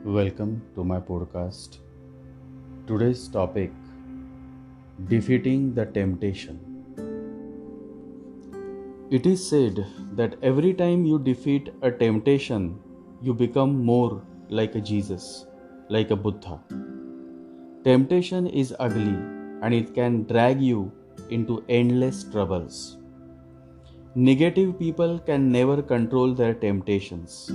Welcome to my podcast. Today's topic: defeating the temptation. It is said that every time you defeat a temptation, you become more like a Jesus, like a Buddha. Temptation is ugly and it can drag you into endless troubles. Negative people can never control their temptations.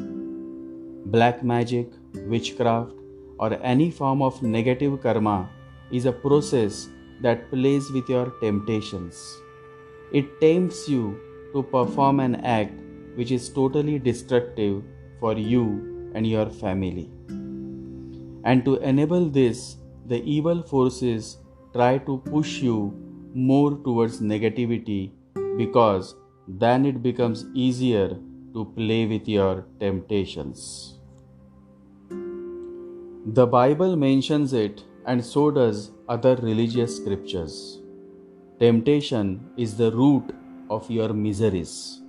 Black magic, witchcraft, or any form of negative karma is a process that plays with your temptations. It tempts you to perform an act which is totally destructive for you and your family. And to enable this, the evil forces try to push you more towards negativity because then it becomes easier to play with your temptations. The Bible mentions it, and so does other religious scriptures. Temptation is the root of your miseries.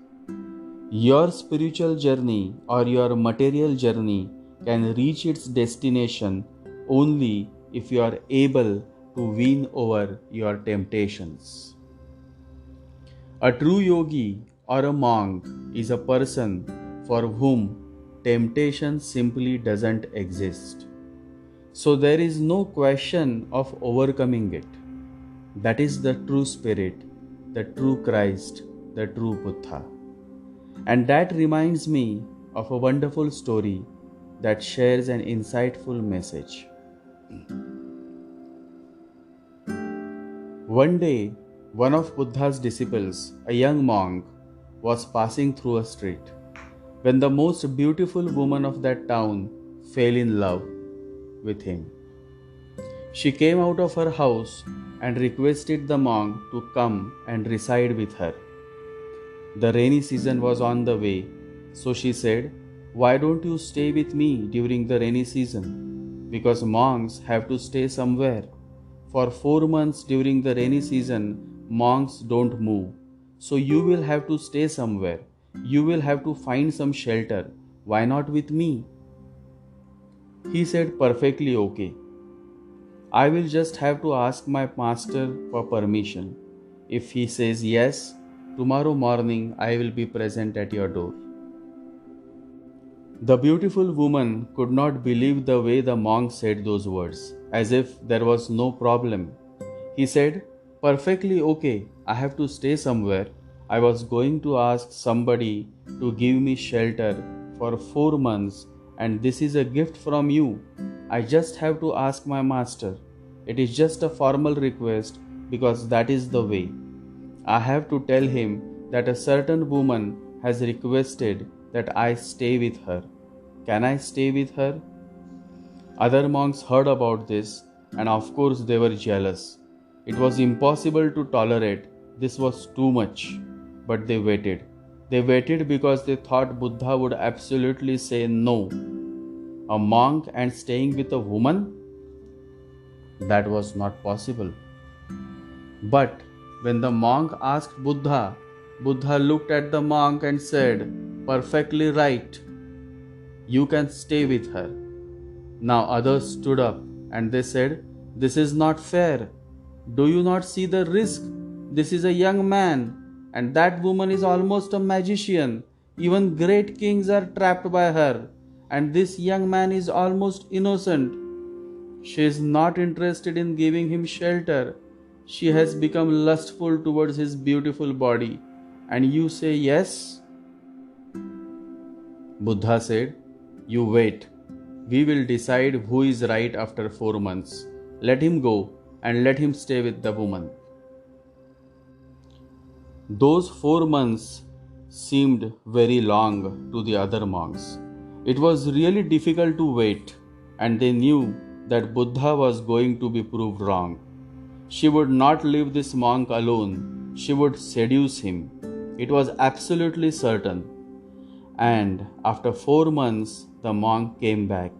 Your spiritual journey or your material journey can reach its destination only if you are able to win over your temptations. A true yogi or a monk is a person for whom temptation simply doesn't exist. So there is no question of overcoming it. That is the true spirit, the true Christ, the true Buddha. And that reminds me of a wonderful story that shares an insightful message. One day, one of Buddha's disciples, a young monk, was passing through a street when the most beautiful woman of that town fell in love with him. She came out of her house and requested the monk to come and reside with her. The rainy season was on the way, so she said, "Why don't you stay with me during the rainy season? Because monks have to stay somewhere. For 4 months during the rainy season, monks don't move. So you will have to stay somewhere. You will have to find some shelter. Why not with me?" He said, "Perfectly okay. I will just have to ask my master for permission. If he says yes, tomorrow morning I will be present at your door." The beautiful woman could not believe the way the monk said those words, as if there was no problem. He said, "Perfectly okay. I have to stay somewhere. I was going to ask somebody to give me shelter for 4 months, and this is a gift from you. I just have to ask my master. It is just a formal request because that is the way. I have to tell him that a certain woman has requested that I stay with her. Can I stay with her?" Other monks heard about this, and of course they were jealous. It was impossible to tolerate. This was too much. But they waited. They waited because they thought Buddha would absolutely say no. A monk and staying with a woman? That was not possible. But when the monk asked Buddha, Buddha looked at the monk and said, "Perfectly right. You can stay with her." Now others stood up and they said, "This is not fair. Do you not see the risk? This is a young man, and that woman is almost a magician. Even great kings are trapped by her, and this young man is almost innocent. She is not interested in giving him shelter. She has become lustful towards his beautiful body, and you say yes?" Buddha said, "You wait. We will decide who is right after 4 months. Let him go and let him stay with the woman." Those 4 months seemed very long to the other monks. It was really difficult to wait, and they knew that Buddha was going to be proved wrong. She would not leave this monk alone. She would seduce him. It was absolutely certain. And after 4 months, the monk came back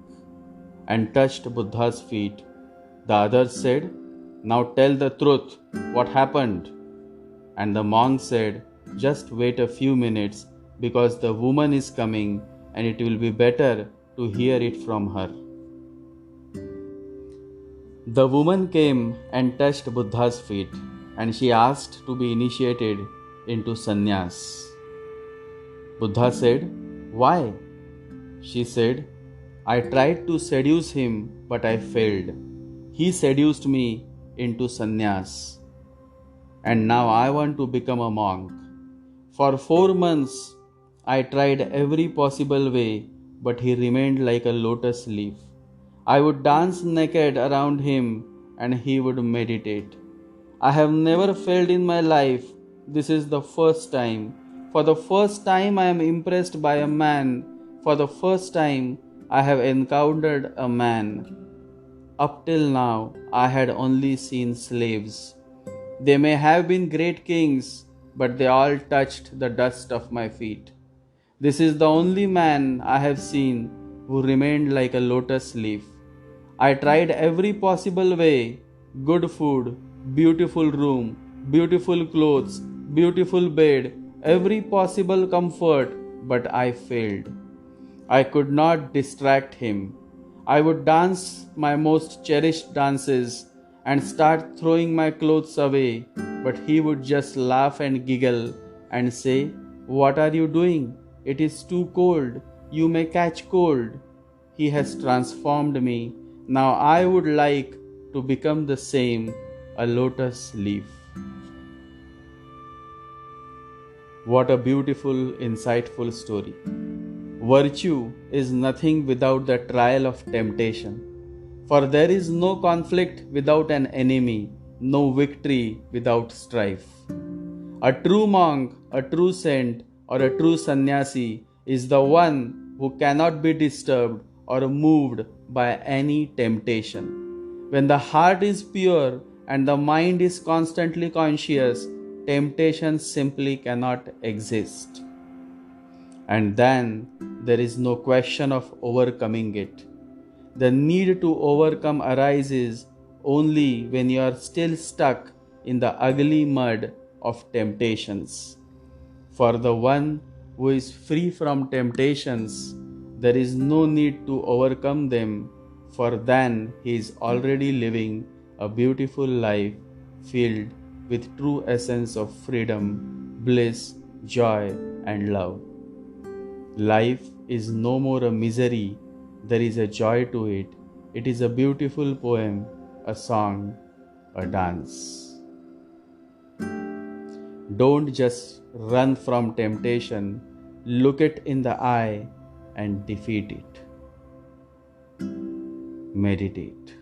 and touched Buddha's feet. The others said, "Now tell the truth. What happened?" And the monk said, "Just wait a few minutes because the woman is coming and it will be better to hear it from her." The woman came and touched Buddha's feet, and she asked to be initiated into sannyas. Buddha said, "Why?" She said, "I tried to seduce him, but I failed. He seduced me into sannyas, and now I want to become a monk. For 4 months I tried every possible way, but he remained like a lotus leaf. I would dance naked around him and he would meditate. I have never failed in my life. This is the first time. For the first time, I am impressed by a man. For the first time, I have encountered a man. Up till now, I had only seen slaves. They may have been great kings, but they all touched the dust of my feet. This is the only man I have seen who remained like a lotus leaf. I tried every possible way: good food, beautiful room, beautiful clothes, beautiful bed, every possible comfort, but I failed. I could not distract him. I would dance my most cherished dances and start throwing my clothes away, but he would just laugh and giggle and say, "What are you doing? It is too cold. You may catch cold." He has transformed me. Now I would like to become the same, a lotus leaf. What a beautiful, insightful story. Virtue is nothing without the trial of temptation. For there is no conflict without an enemy, no victory without strife. A true monk, a true saint, or a true sannyasi is the one who cannot be disturbed or moved by any temptation. When the heart is pure and the mind is constantly conscious, temptation simply cannot exist. And then there is no question of overcoming it. The need to overcome arises only when you are still stuck in the ugly mud of temptations. For the one who is free from temptations, there is no need to overcome them, for then he is already living a beautiful life filled with true essence of freedom, bliss, joy, and love. Life is no more a misery, there is a joy to it. It is a beautiful poem, a song, a dance. Don't just run from temptation, look it in the eye and defeat it. Meditate.